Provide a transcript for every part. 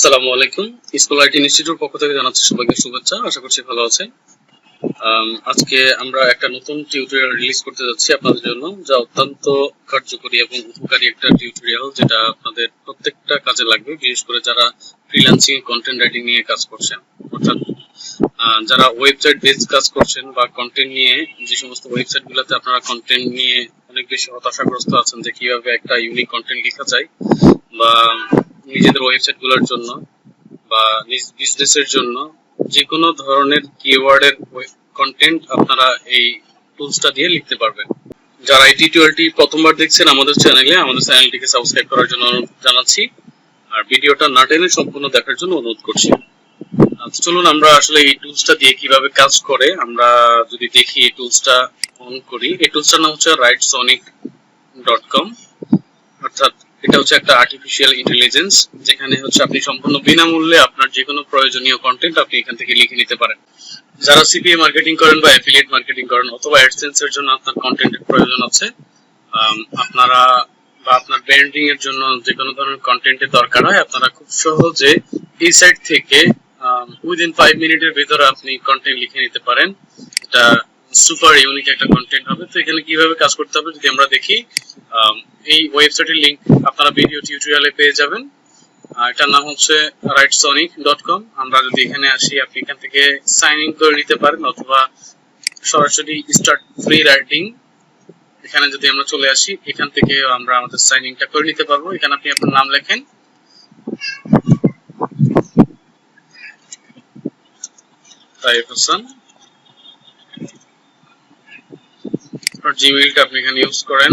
আসসালামু আলাইকুম। School IT institute পক্ষ থেকে জানাচ্ছি সবাইকে শুভেচ্ছা। আশা করছি ভালো আছেন। আজকে আমরা একটা নতুন টিউটোরিয়াল রিলিজ করতে যাচ্ছি আপনাদের জন্য, যা অত্যন্ত কার্যকরী এবং উপকারী একটা টিউটোরিয়াল, যেটা আপনাদের প্রত্যেকটা কাজে লাগবে, বিশেষ করে যারা ফ্রিল্যান্সিং কন্টেন্ট রাইটিং নিয়ে কাজ করছেন, অর্থাৎ যারা ওয়েবসাইট বেস কাজ করছেন বা কন্টেন্ট নিয়ে, যে সমস্ত ওয়েবসাইট গুলোতে আপনারা কন্টেন্ট নিয়ে অনেক বেশি হতাশাগ্রস্ত আছেন যে কিভাবে একটা ইউনিক কন্টেন্ট লেখা যায়, বা নিজেদের ওয়েবসাইট গুলোর জন্য বা নিজ বিজনেসের জন্য যে কোনো ধরনের কিওয়ার্ডের কন্টেন্ট আপনারা এই টুলসটা দিয়ে লিখতে পারবেন। যারা এই টিউটোরিয়ালটি প্রথমবার দেখছেন আমাদের চ্যানেলটিকে সাবস্ক্রাইব করার জন্য অনুরোধ জানাচ্ছি, আর ভিডিওটা না টেনে সম্পূর্ণ দেখার জন্য অনুরোধ করছি। চলুন আমরা আসলে এই টুলসটা দিয়ে কিভাবে কাজ করে আমরা যদি দেখি। এই টুলসটা অন করি। এই টুলসটার নাম হচ্ছে writesonic.com, অর্থাৎ এটা হচ্ছে একটা আর্টিফিশিয়াল ইন্টেলিজেন্স, যেখানে হচ্ছে আপনি সম্পূর্ণ বিনামূল্যে আপনার যে কোনো প্রয়োজনীয় কন্টেন্ট আপনি এখান থেকে লিখে নিতে পারেন। যারা সিপিএ মার্কেটিং করেন বা অ্যাফিলিয়েট মার্কেটিং করেন অথবা অ্যাডসেন্স এর জন্য আপনার কন্টেন্টের প্রয়োজন আছে, আপনারা বা আপনার ব্র্যান্ডিং এর জন্য যে কোনো ধরনের কন্টেন্টের দরকার হয়, আপনারা খুব সহজে এই সাইট থেকে উইদিন 5 মিনিটের ভিতরে আপনি কন্টেন্ট লিখে নিতে পারেন। এটা সুপার ইউনিক একটা কন্টেন্ট হবে। তো এখানে কিভাবে কাজ করতে হবে যদি আমরা দেখি, এই ওয়েবসাইটের লিংক আপনারা ভিডিও টিউটোরিয়ালে পেয়ে যাবেন। এটার নাম হচ্ছে writesonic.com। আমরা যদি এখানে আসি, আপনি এখান থেকে সাইন ইন করে নিতে পারেন অথবা সরাসরি স্টার্ট ফ্রি রাইটিং, এখানে যদি আমরা চলে আসি, এখান থেকে আমরা আমাদের সাইন ইনটা করে নিতে পারবো। এখানে আপনি আপনার নাম লেখেন, তাইফ হোসেন, আপনার জিমেইলটা আপনি এখানে ইউজ করেন।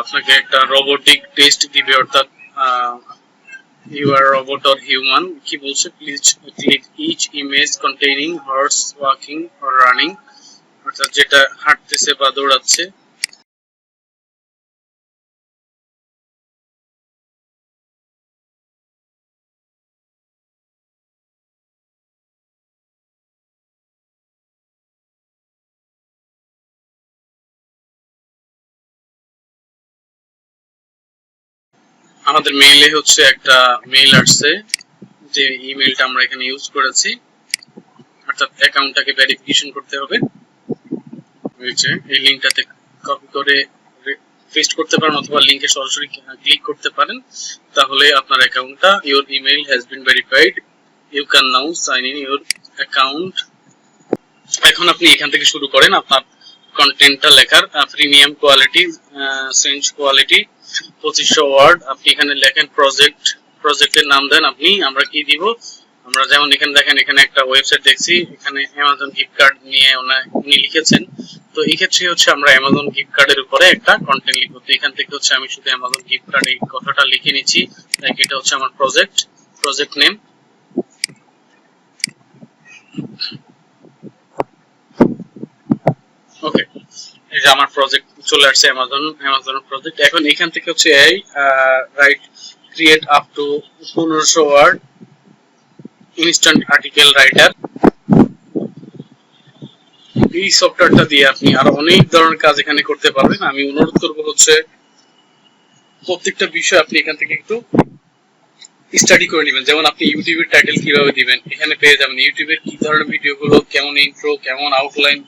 আপনাকে একটা রোবোটিক টেস্ট দিবে, অর্থাৎ you are a robot or human, কি বলছে, please click each image containing horse walking or running, অর্থাৎ যেটা হাঁটতেছে বা দৌড়াচ্ছে। আমাদের মেইলে হচ্ছে একটা মেইল আসছে, যে ইমেইলটা আমরা এখানে ইউজ করেছি, অর্থাৎ অ্যাকাউন্টটাকে ভেরিফিকেশন করতে হবে। এই লিংকটাতে কপি করে পেস্ট করতে পারেন অথবা লিংকে সরাসরি ক্লিক করতে পারেন, তাহলে আপনার অ্যাকাউন্টটা, your email has been verified, you can now sign in your account. এখন আপনি এখান থেকে শুরু করেন আপনার কন্টেন্টটা লেখার। Premium quality, sense quality, 2500 word আপনি এখানে লেখেন। প্রজেক্টের নাম দেন আপনি, আমরা কি দিব, আমরা যেমন এখানে দেখেন, এখানে একটা ওয়েবসাইট দেখছি, এখানে অ্যামাজন গিফট কার্ড নিয়ে উনি লিখেছেন। তো এই ক্ষেত্রে হচ্ছে আমরা অ্যামাজন গিফট কার্ডের উপরে একটা কন্টেন্ট লিখবো। তো এখান থেকে হচ্ছে আমি শুধু অ্যামাজন গিফট কার্ড এই কথাটা লিখে নিচ্ছি, লাইক এটা হচ্ছে আমার প্রজেক্ট নেম। ওকে, এই যে আমার প্রজেক্ট চলে আসছে, অ্যামাজন প্রজেক্ট। এখন এখান থেকে হচ্ছে এই write create up to 1500 word instant article writer. এই সফটওয়্যারটা দিয়ে আপনি আরো অনেক ধরনের কাজ এখানে করতে পারবেন। আমি অনুরোধ করবো হচ্ছে প্রত্যেকটা বিষয় আপনি এখান থেকে একটু স্টাডি করে নেবেন। যেমন আপনি ইউটিউবের টাইটেল কিভাবে দিবেন এখানে পেয়ে যাবেন, ইউটিউবের কি ধরনের ভিডিও গুলো, কেমন ইন্ট্রো, কেমন আউটলাইন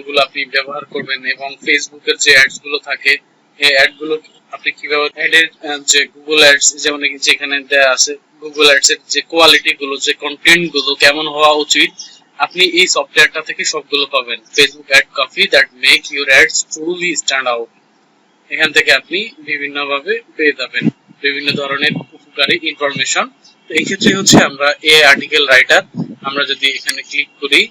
গুলো আপনি ব্যবহার করবেন, এবং ফেসবুকের যে অ্যাডস গুলো থাকে এই অ্যাড গুলো আপনি কিভাবে, অ্যাডের যে গুগল অ্যাডস যেমন যেখানে দেয়া আছে, গুগল অ্যাডস এর যে কোয়ালিটি গুলো, যে কন্টেন্ট গুলো কেমন হওয়া উচিত, আপনি এই সফটওয়্যারটা থেকে সবগুলো পাবেন। Facebook ad copy that make your ads truly stand out, এখান থেকে আপনি বিভিন্ন ভাবে পেয়ে যাবেন বিভিন্ন ধরনের উপকারী ইনফরমেশন। তো এই ক্ষেত্রে হচ্ছে আমরা এ আর্টিকেল রাইটার, আমরা যদি এখানে ক্লিক করি,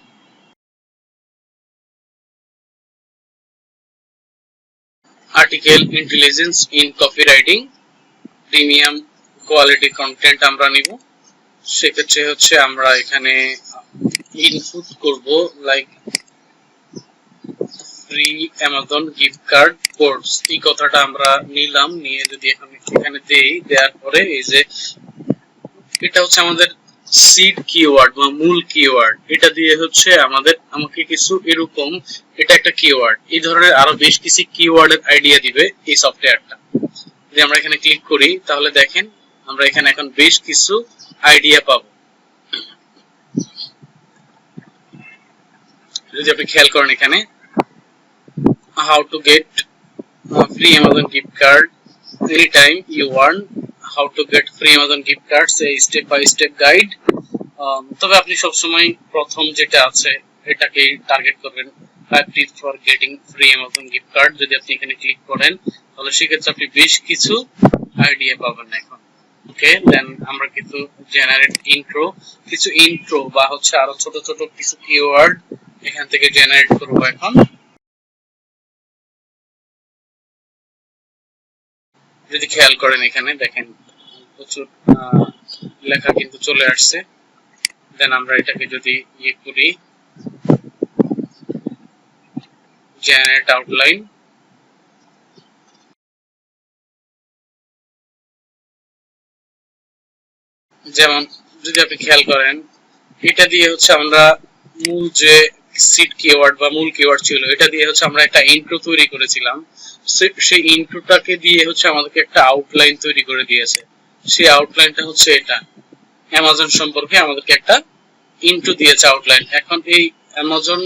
article intelligence in copy writing, premium quality content আমরা নিব। সেক্ষেত্রে হচ্ছে আমরা এখানে ইনপুট করব, like free Amazon gift card course, এই কথাটা আমরা নিলাম, নিয়ে যদি এখানে দেওয়ার পরে এই যে এটা হচ্ছে আমাদের সিড কিওয়ার্ড বা মূল কিওয়ার্ড, এটা দিয়ে হচ্ছে আমাকে কিছু এরকম, এটা একটা কিওয়ার্ড, এই ধরনের আরো বেশ কিছু কিওয়ার্ডের আইডিয়া দিবে এই সফটওয়্যারটা। যদি আমরা এখানে ক্লিক করি তাহলে দেখেন আমরা এখানে এখন বেশ কিছু আইডিয়া পাবো। যদি আপনি খেয়াল করেন এখানে how to get free Amazon gift card anytime you want, how to get free Amazon gift cards, a step by step guide। তবে আপনি সবসময় প্রথম যেটা আছে এটাকে টার্গেট করবেন, 5 tips for getting free Amazon gift card। যদি আপনি এখানে ক্লিক করেন তাহলে সেক্ষেত্রে আপনি বেশ কিছু আইডিয়া পাবেন এখন। ওকে, দেন আমরা কিছু জেনারেট ইন্ট্রো বা হচ্ছে আরো ছোট ছোট কিছু কিওয়ার্ড এখান থেকে জেনারেট করব এখন। যদি খেয়াল করেন এখানে দেখেন প্রচুর লেখা কিন্তু চলে আসছে। দেন আমরা এটাকে যদি করি জেনারেট আউটলাইন, যেমন যদি আপনি খেয়াল করেন এটা দিয়ে হচ্ছে আমরা মূল যে সিড কিওয়ার্ড বা মূল কিওয়ার্ড ছিল এটা দিয়ে হচ্ছে আমরা একটা ইন্ট্রো তৈরি করেছিলাম, সেই ইন্ট্রোটাকে দিয়ে হচ্ছে আমাদেরকে একটা আউটলাইন তৈরি করে দিয়েছে। সেই আউটলাইনটা হচ্ছে এটা, অ্যামাজন সম্পর্কে আমাদেরকে একটা ইন্ট্রো দিয়েছে আউটলাইন। এখন এই অ্যামাজন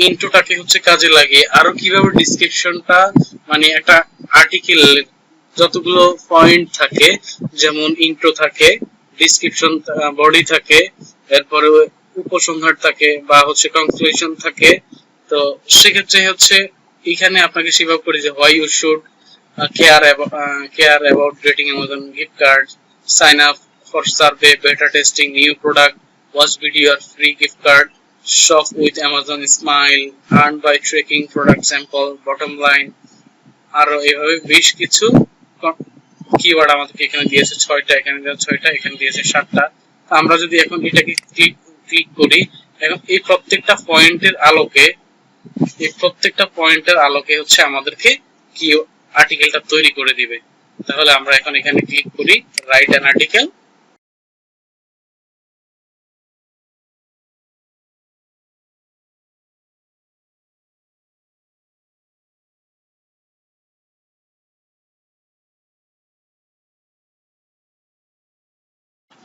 ইন্ট্রোটাকে হচ্ছে কাজে লাগিয়ে আরো কিভাবে ডেসক্রিপশনটা, মানে একটা আর্টিকেল যতগুলো পয়েন্ট থাকে, যেমন ইন্ট্রো থাকে, ডেসক্রিপশন বডি থাকে, এরপরে উপসংহার থাকে বা হচ্ছে কনক্লুশন থাকে, তো সেক্ষেত্রে হচ্ছে এখানে আপনাকে সেভাবে করে যে why you should care about getting Amazon gift cards, sign up for survey, beta testing, new product, watch video or free gift card, shop with Amazon Smile, earn by tracking product sample, bottom line, আরো এভাবে বেশ কিছু keyword আমাদেরকে এখানে দিয়েছে 6টা, এখানে দিয়েছে 6টা, এখানে দিয়েছে 7টা। আমরা যদি এখন এটাকে ক্লিক করি, এখন এই প্রত্যেকটা পয়েন্টের আলোকে হচ্ছে আমাদেরকে কি আর্টিকেলটা তৈরি করে দিবে। তাহলে আমরা এখন এখানে ক্লিক করি রাইট অ্যান আর্টিকেল।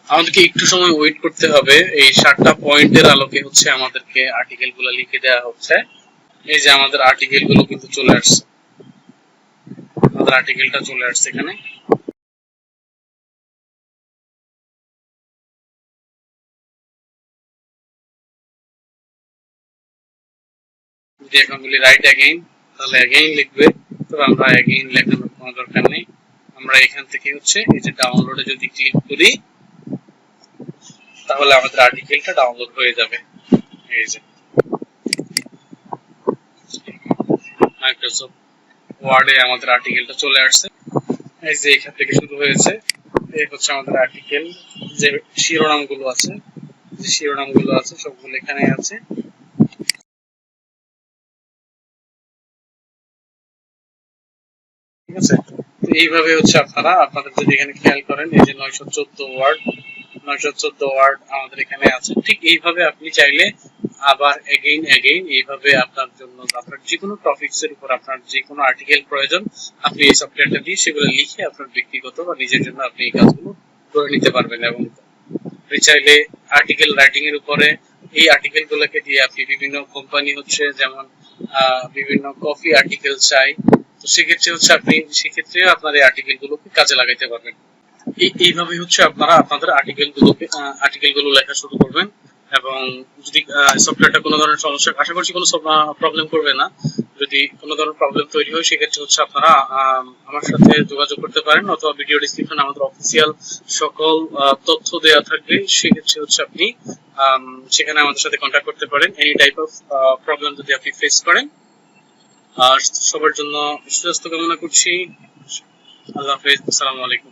আমাদেরকে একটু সময় ওয়েট করতে হবে, এই 7টা পয়েন্টের আলোকে হচ্ছে আমাদেরকে আর্টিকেল গুলো লিখে দেওয়া হচ্ছে। এই যে আমাদের আর্টিকেল গুলো কিন্তু চলে আসছে, আমাদের আর্টিকেলটা চলে আসছে এখানে। যদি এখন বলি রাইট অ্যাগেইন, তাহলে অ্যাগেইন লিখবে, তো আমরা অ্যাগেইন লেখানোর কোনো দরকার নেই। আমরা এখান থেকে হচ্ছে এই যে ডাউনলোডে যদি ক্লিক করি তাহলে আমাদের আর্টিকেলটা ডাউনলোড হয়ে যাবে। এই যে মাইক্রোসফট ওয়ার্ডে আমাদের আর্টিকেলটা চলে আসছে। এই যে এখান থেকে শুরু হয়েছে, এই হচ্ছে আমাদের আর্টিকেল, যে শিরোনামগুলো আছে সবগুলো এখানে আছে। ঠিক আছে, তো এইভাবে হচ্ছে আপনাদের যদি এখানে খেয়াল করেন এই যে 914 ওয়ার্ড আমাদের এখানে আছে। ঠিক এইভাবে আপনি চাইলে আবার এগেইন এইভাবে আপনার জন্য, আপনার যে কোনো টপিকস এর উপর আপনার যে কোনো আর্টিকেল প্রয়োজন, আপনি এই সফটওয়্যারটা দিয়ে সেগুলো লিখে আপনার ব্যক্তিগত বা নিজের জন্য আপনি এই কাজগুলো করে নিতে পারবেন। এবং আপনি চাইলে আর্টিকেল রাইটিং এর উপরে এই আর্টিকেল গুলোকে দিয়ে আপনি বিভিন্ন কোম্পানি হচ্ছে যেমন বিভিন্ন কফি আর্টিকেল চাই, তো সেক্ষেত্রে হচ্ছে আপনি আপনার এই আর্টিকেল গুলোকে কাজে লাগাইতে পারবেন। এইভাবে হচ্ছে আপনারা আপনাদের আর্টিকেল গুলো লেখা শুরু করবেন। এবং যদি সফটওয়্যারটা কোনো ধরনের সমস্যা, আশা করছি কোনো প্রবলেম করবে না, যদি কোনো ধরনের প্রবলেম তৈরি হয় সেক্ষেত্রে হচ্ছে আপনারা আমার সাথে যোগাযোগ করতে পারেন, অথবা ভিডিও ডেসক্রিপশনে আমাদের অফিসিয়াল সকল তথ্য দেওয়া থাকবে, সেক্ষেত্রে হচ্ছে আপনি সেখানে আমাদের সাথে কন্ট্যাক্ট করতে পারেন এনি টাইপ অফ প্রবলেম যদি আপনি ফেস করেন। আর সবার জন্য সুস্বাস্থ্য কামনা করছি। আল্লাহ হাফেজ, আসসালামু আলাইকুম।